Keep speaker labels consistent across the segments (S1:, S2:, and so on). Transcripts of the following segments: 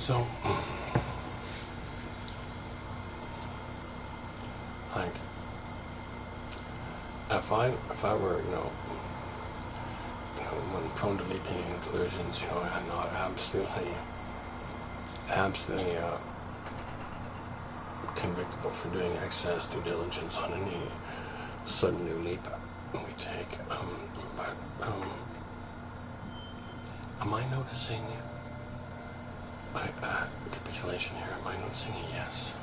S1: So, like, if I were, when prone to leaping conclusions, I'm not absolutely convictable for doing excess due diligence on any sudden new leap we take. But am I noticing capitulation here? Am I noticing a yes?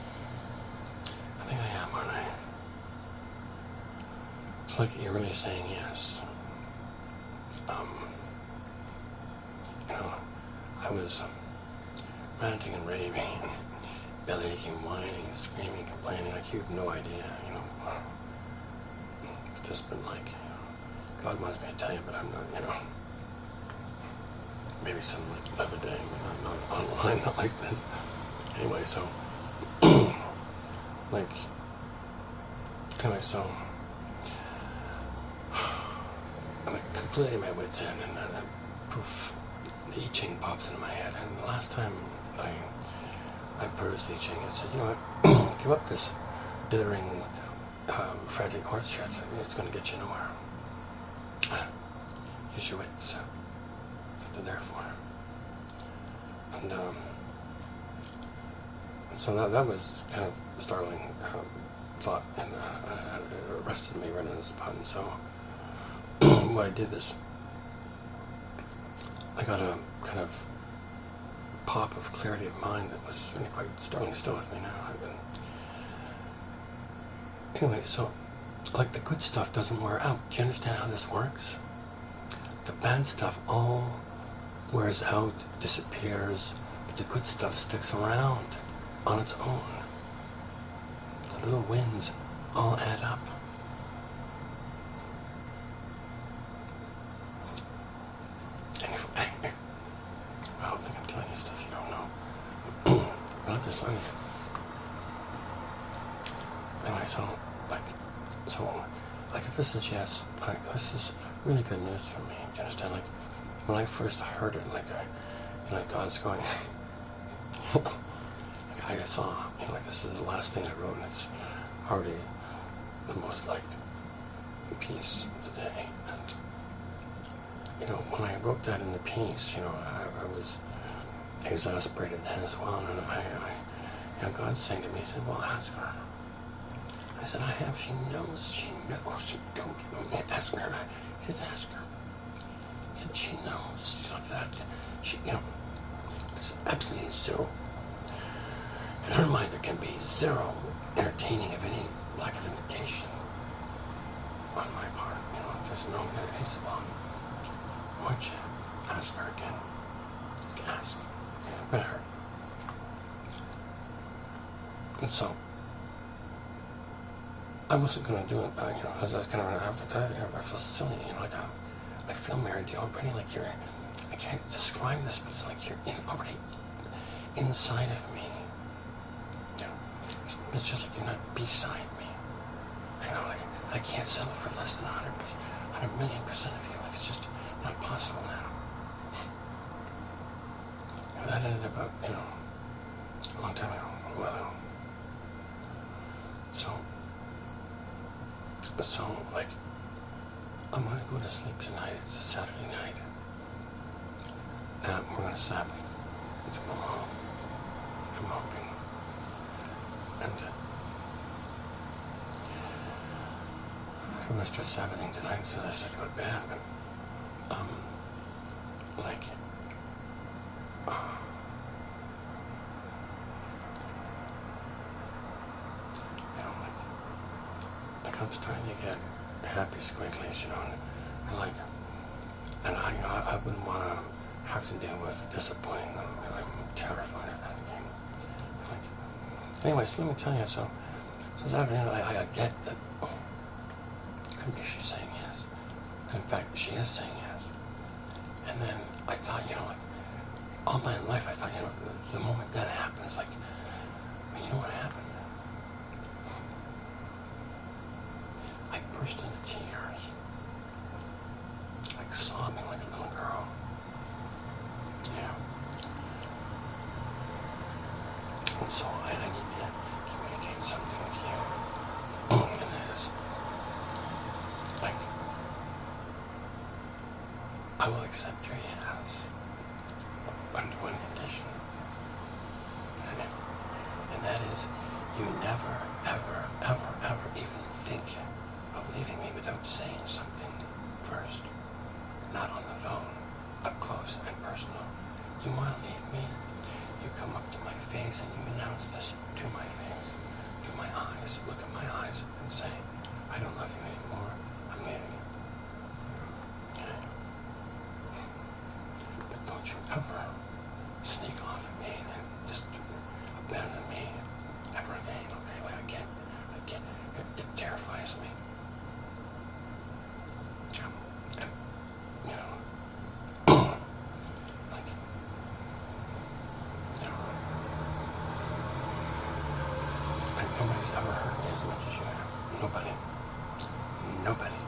S1: I think I am, aren't I? It's like you're really saying yes. I was ranting and raving, belly aching, whining, screaming, complaining, like you have no idea, It's just been like, God wants me to tell you, but I'm not, maybe some other day, but not online, not like this. Anyway, so, I'm completely my wits end, and poof, the I Ching pops into my head. And the last time I perused the I Ching, it said, give up this dithering, frantic horse shit. It's going to get you nowhere. Use your wits. That's what they're there for. And so that was kind of a startling thought, and it arrested me right on the spot. And so what I did is I got a kind of pop of clarity of mind that was really quite startling still with me now. Anyway, so like the good stuff doesn't wear out. Do you understand how this works? The bad stuff all wears out, disappears, but the good stuff sticks around on its own. The little wins all add up. Anyway, I don't think I'm telling you stuff you don't know. But I'm just learning. Anyway, so if this is yes, this is really good news for me. Do you understand? Like, when I first heard it, God's going, I saw, this is the last thing I wrote, and it's already the most liked piece of the day. And, when I wrote that in the piece, I was exasperated then as well, and God's saying to me, he said, well, ask her. I said, I have, she knows, don't ask her. He says, ask her. I said, she knows, she's like that, there's absolutely zero. In her mind, there can be zero entertaining of any lack of invitation on my part. There's no, he said, well, why don't you ask her again? Ask. Okay, I'm gonna hurt. And so, I wasn't gonna do it, but as I was kind of I feel silly, I feel married to you already, I can't describe this, but it's like you're already inside of me. It's just like you're not beside me. I can't settle for less than 100 million percent of you. It's just not possible now. And that ended about, a long time ago. Well, so, I'm gonna go to sleep tonight. It's a Saturday night. And we're gonna Sabbath tomorrow. I'm hoping. And I'm gonna start Sabbathing tonight, so I start to go to bed, but I'm starting to get happy squigglies, and I wouldn't want to have to deal with disappointing them. I'm terrified of that again. Anyway, so let me tell you, so Saturday night, I get that, could be she's saying yes. In fact, she is saying yes. And then I thought, all my life I thought, the moment that happens, you know what happened? I burst into tears, sobbing like a little girl. Yeah. I will accept your yes under one condition. And that is, you never, ever, ever, ever even think of leaving me without saying something first. Not on the phone, up close and personal. You want to leave me? You come up to my face and you announce this to my face, to my eyes. Look at my eyes and say, I don't love you anymore. I'm leaving you. Okay? But don't you ever sneak off of me and just abandon me ever again, okay? Like I can't, it terrifies me. And, you know, like, you know, and nobody's ever hurt me as much as you have. Nobody. Nobody.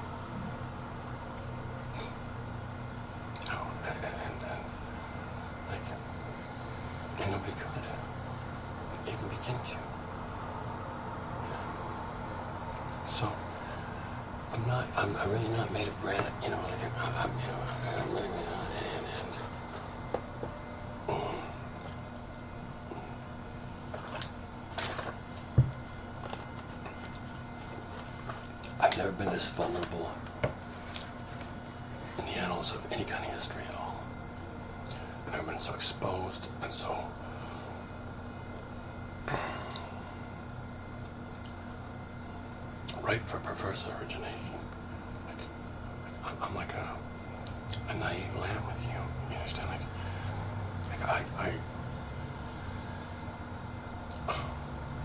S1: Oh, and like, and nobody could even begin to. You know? So, I'm really not made of granite, you know, like, I'm really not, I've never been this vulnerable in the annals of any kind of history at all. I've never been so exposed and so ripe for perverse origination. I'm like a naive lamb with you. You understand? Like I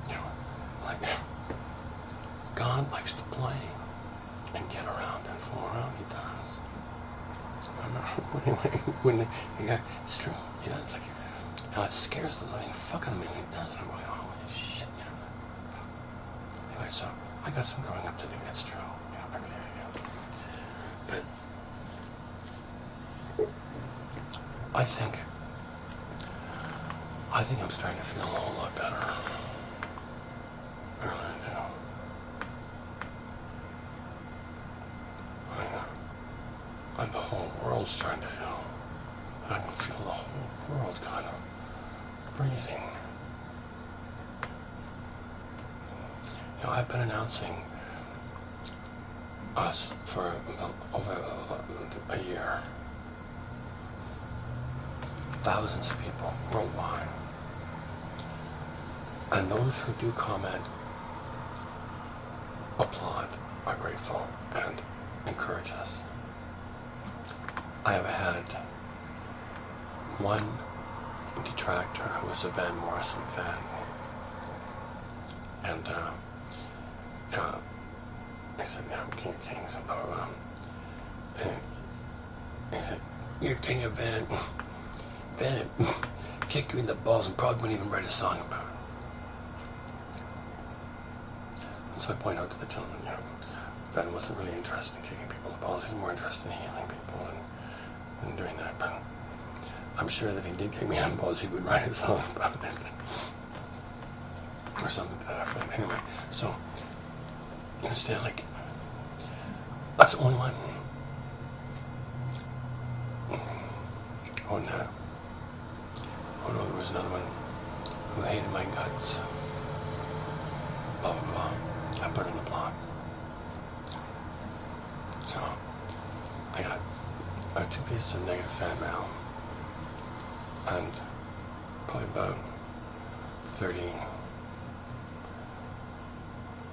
S1: you know, like God likes to play and get around and fool around. He does. When it's true. You know, it's like, now it scares the living fuck out of me when he does. And I'm like, holy shit, you know. Anyway, so I got some growing up to do. It's true. You know, I really, but I think I'm starting to feel a whole lot better. I really do. Like the whole world's starting to feel. I can feel the whole world kind of breathing. You know, I've been announcing us for over a year. Thousands of people worldwide. And those who do comment, applaud, are grateful, and encourage us. I have had one detractor who was a Van Morrison fan. And, I said, yeah, I'm King of Kings. And he said, you're King of Van. Van would kick you in the balls and probably wouldn't even write a song about it. And so I point out to the gentleman, you know, Van wasn't really interested in kicking people in the balls. He was more interested in healing people and doing that. But I'm sure that if he did kick me in the balls, he would write a song about it. Or something to that effect. Anyway, so, you understand, like, that's the only one. Oh no, there was another one who hated my guts. Blah, blah, blah. I put in the plot. So, I got 2 pieces of negative fan mail. And probably about 30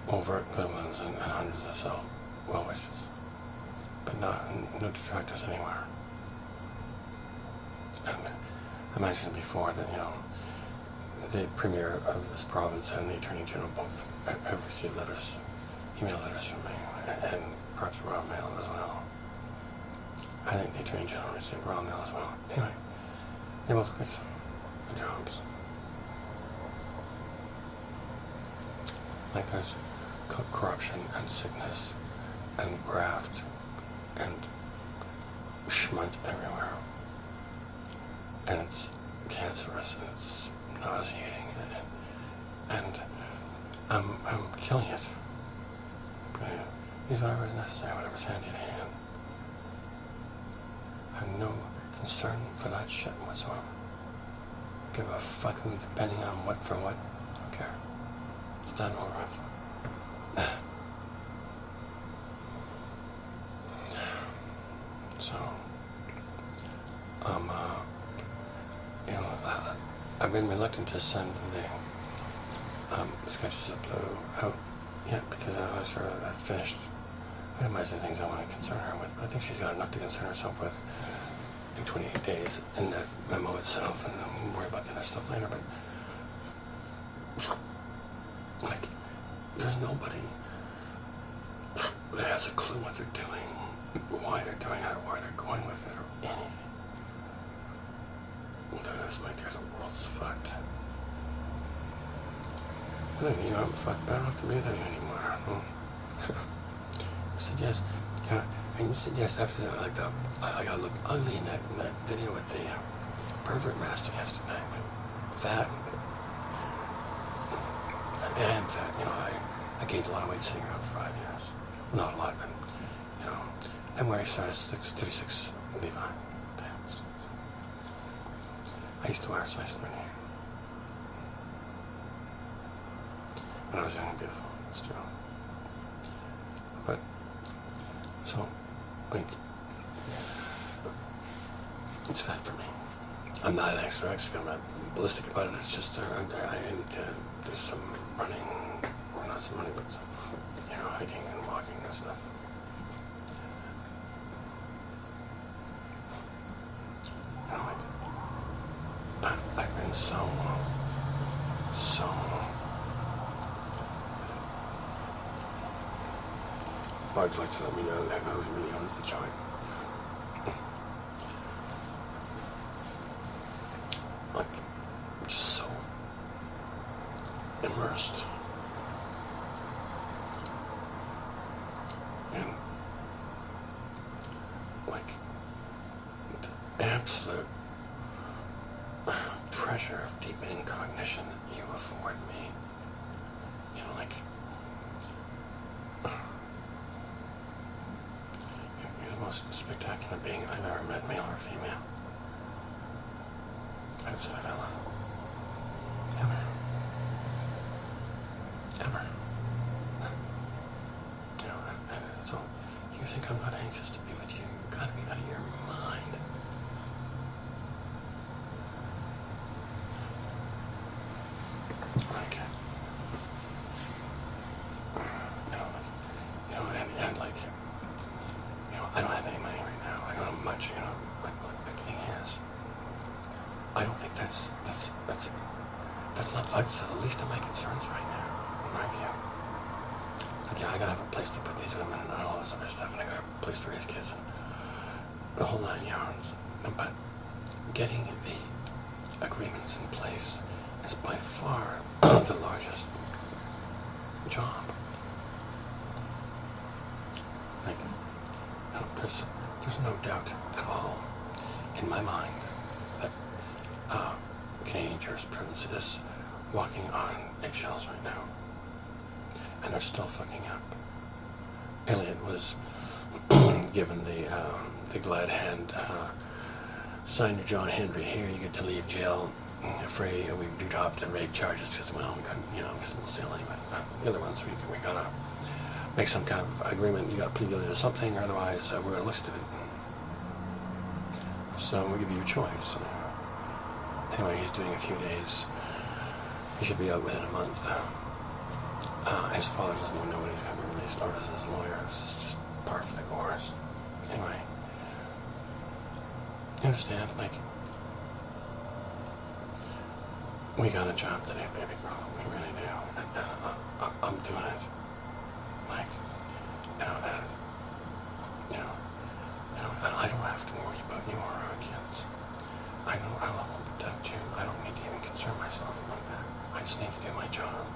S1: overt good ones and hundreds or so well wishes. But no detractors anywhere. And I mentioned before that, you know, the premier of this province and the attorney general both have received letters, email letters from me, and perhaps raw mail as well. I think the attorney general received raw mail as well. Anyway, they both quit the jobs. Like there's corruption and sickness and graft and schmunt everywhere. And it's cancerous and it's nauseating and I'm killing it. Use whatever is necessary, whatever's handy to hand. I have no concern for that shit whatsoever. Give a fuck who, depending on what for what. I don't care. It's done over with. So, you know, I've been reluctant to send the sketches of Blue out yet because I sort of finished minimizing things I want to concern her with, but I think she's got enough to concern herself with in 28 days in that memo itself, and we'll worry about the other stuff later. But like, there's nobody that has a clue what they're doing, why they're doing it, or where they're going with it, or anything. Well, that's like, the world's fucked. Well, you know, I'm fucked, but I don't have to be with you anymore. You said yes. Yeah, and you said yes after that. Like I got looked ugly in that video with the pervert master yesterday. Like, fat. I am fat. You know, I gained a lot of weight sitting around for 5 years. Well, not a lot, but you know, I'm wearing size 36 Levi pants. I used to wear a size 30. When I was young and beautiful, it's true. But, so, like, it's fat for me. I'm not anorexic, I'm not ballistic about it, it's just, I need to do some running, or not some running, but some, you know, hiking and walking and stuff. You know, like, I've been so Bugs likes to let me know who really owns the joint. Like, just so immersed in, like, the absolute treasure of deepening cognition that you afford me. You know, like, most spectacular being I've ever met, male or female, outside of Ella. Ever. You know, and so you think I'm not anxious to be with you? You've got to be out of your mind. Like, and like, I don't have any money right now. I don't have much, you know. But the thing is, I don't think that's the least of my concerns right now, in my view. Like, yeah, I gotta have a place to put these women and all this other stuff, and I got a place to raise kids and the whole 9 yards. But getting the agreements in place is by far the largest job. Like, there's no doubt at all in my mind that Canadian jurisprudence is walking on eggshells right now, and they're still fucking up. Elliot was given the glad hand, sign to John Henry here, you get to leave jail free. We dropped the rape charges because, well, we couldn't, you know, it was a little silly, but the other ones we gotta make some kind of agreement. You got to plead guilty to something, or otherwise we're going to list of it. So we'll give you a choice. Anyway, he's doing a few days. He should be out within a month. His father doesn't even know when he's going to be released, nor does his lawyer. It's just par for the course. Anyway, you understand? Like, we got a job today, baby girl. We really do. And I'm doing it. Like, and I don't have to worry about you or our kids. I know Ella will protect you. I don't need to even concern myself about that. I just need to do my job.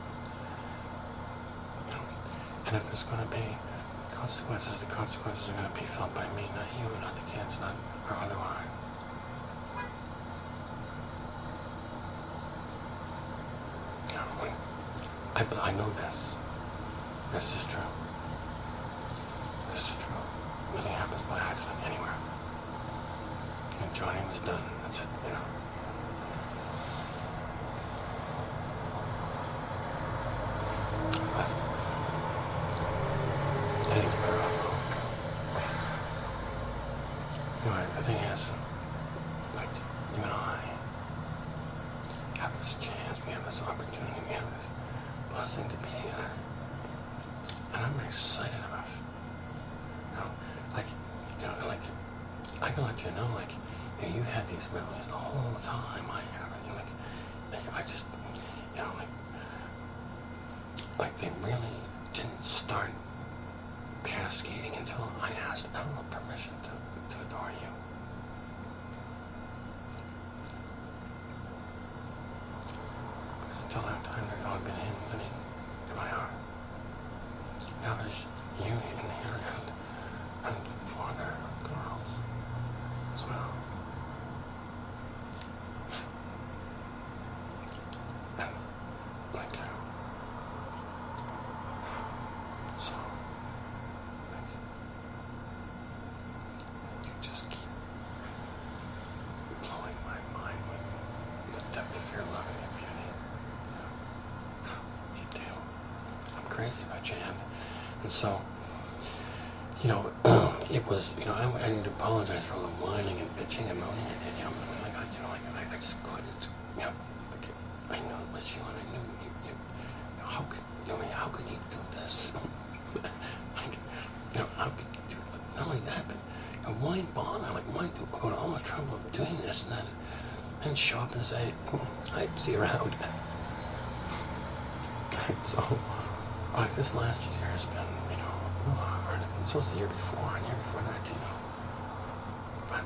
S1: You know, and if there's going to be consequences, the consequences are going to be felt by me, not you, not the kids, not or otherwise. You know, I know this. This is true. This is true. Nothing happens by accident anywhere. And Johnny was done. That's it, you know. But Danny's better off. Anyway, the thing is, like, you and I have this chance, we have this opportunity, we have this blessing to be together. And I'm excited about it. Like, I can let you know, like, you had these memories the whole time I haven't. I just, like they really didn't start cascading until I asked Ella permission to adore you. Because until that time, there'd only been him living in my heart. Now there's you in here and four other girls as well. And like, so, like, you just keep blowing my mind with the depth of your love and your beauty. You do. I'm crazy about you, and so, it was, I need to apologize for all the whining and bitching and moaning I did, I just couldn't, I know it was you, and I knew you how could you do this? How could you do it? Not only that, but why bother? Why go to all the trouble of doing this and then show up and say, I'd see you around. So, this last year has been, hard. So was the year before, and the year before that too. But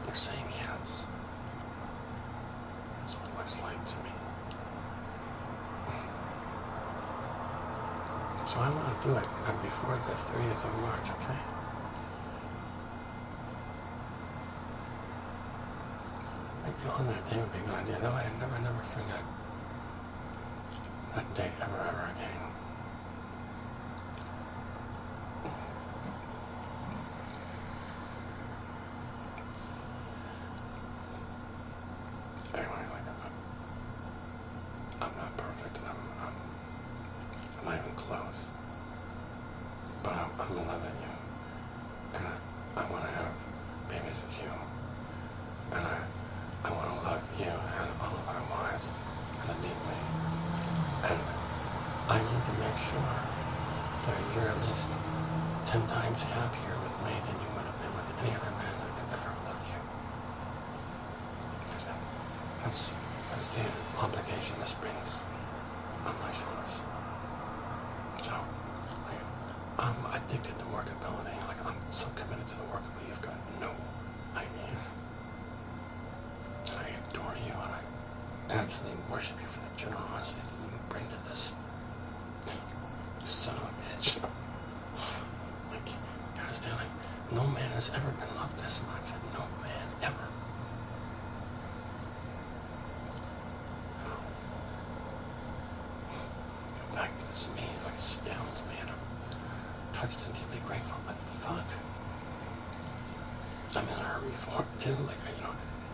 S1: they're saying yes. That's what it looks like to me. So I want to do it before the 30th of March, okay? Maybe on that day would be a good idea. Though I never forget that date ever again. Anyway, I'm not perfect, and I'm not even close. But I'm in love with you, and I want to have babies with you, and I want to love you and all of our wives deeply, and I need to make sure that you're at least 10 times happier with me than you would have been with any other man that could ever have loved you. That's the obligation this brings on my shoulders. So, I'm addicted to workability. I'm so committed to the workability, you've got no idea. And I adore you, and I absolutely worship you for the generosity that you bring to this. You son of a bitch. You understand? No man has ever been loved this much. No man ever. The fact that it's me, astounds me, and I'm touched and deeply grateful, but fuck. I'm in a hurry for it too,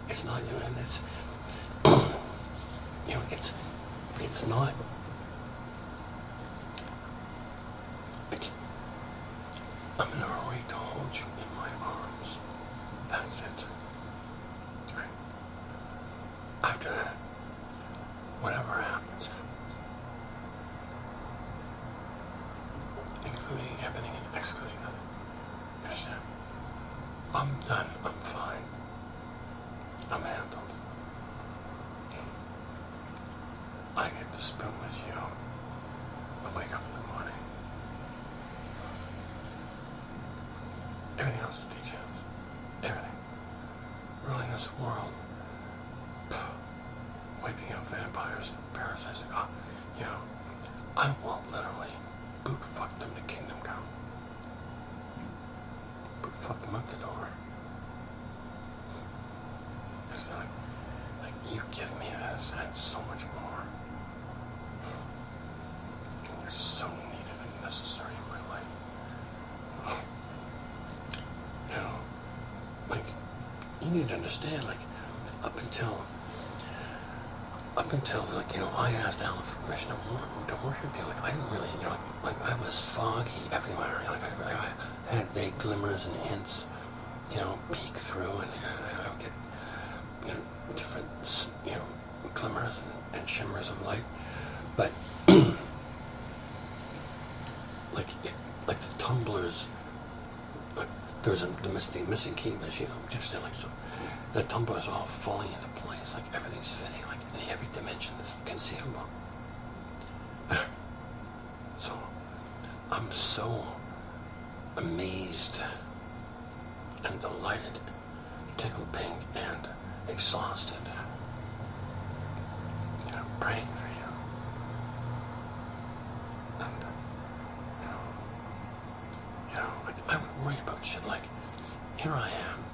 S1: it's not, and it's, it's not, I'm in a hurry to hold you in my arms. That's it. Right? After that, whatever happens, including everything and excluding nothing. You understand? I'm done. I'm fine. I'm handled. I get to spend with you. I wake up in the morning. Everything else is details. Everything. Ruling this world. Wiping out vampires and parasites. I will literally boot fuck them to kingdom come. Boot fuck them out the door. It's you give me this and so much more. You're so needed and necessary in my life. you need to understand, like, up until like, you know, I asked Alan for permission to worship you. Like, I didn't really, you know, like I was foggy everywhere. Like I had vague glimmers and hints, you know, peek through, and I would get, you know, different, you know, glimmers and shimmers of light. But like the tumblers, like there was the missing key was, you know, you understand, like, so the tumblers all falling into place, like everything's fitting, like in every dimension that's conceivable. So I'm so amazed and delighted, tickled pink and exhausted, you know, praying for you. And like I would worry about shit like, here I am,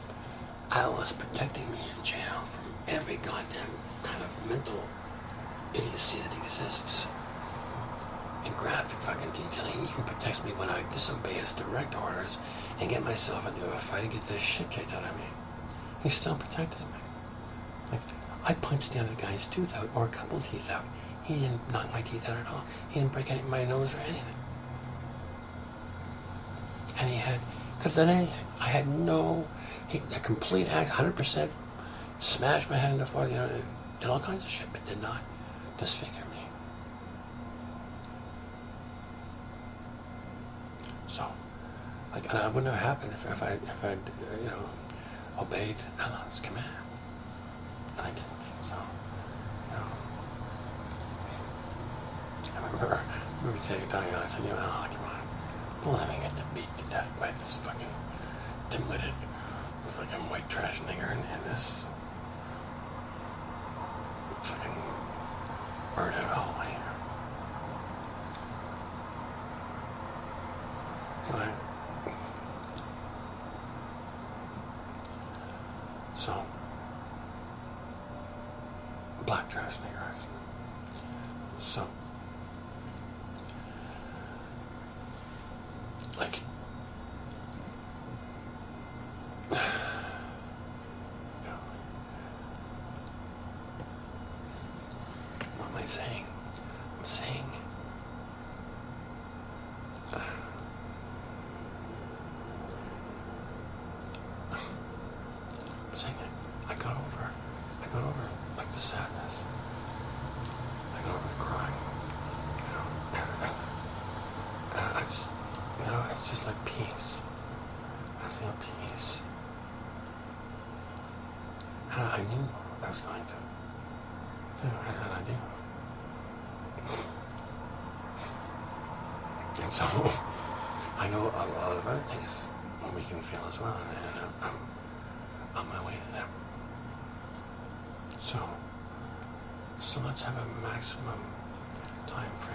S1: Alice protecting me in jail from every goddamn kind of mental idiocy that exists. In graphic fucking detail, he even protects me when I disobey his direct orders and get myself into a fight and get the shit kicked out of me. He's still protecting me. Like, I punched the other guy's tooth out, or a couple teeth out. He didn't knock my teeth out at all. He didn't break my nose or anything. And he had, because then I had no, a complete act, 100%, smashed my head into the floor, you know, did all kinds of shit, but did not disfigure me. So, like, and it wouldn't have happened if I'd, you know, obeyed Allah's command. And I didn't. So, you know, I remember saying, I said, you know, Allah, come on, don't let me get beat to death by this fucking dim-witted fucking white trash nigger and this fucking burned out hallway. Anyway, so black trash niggers. So, like, what am I saying? I'm saying, I got over like the sadness. I got over the crying. You know, and I just, you know, it's just like peace. I feel peace. And I knew I was going to. And I do. And so, I know a lot of other things we can feel as well, and I'm on my way to them. So let's have a maximum time frame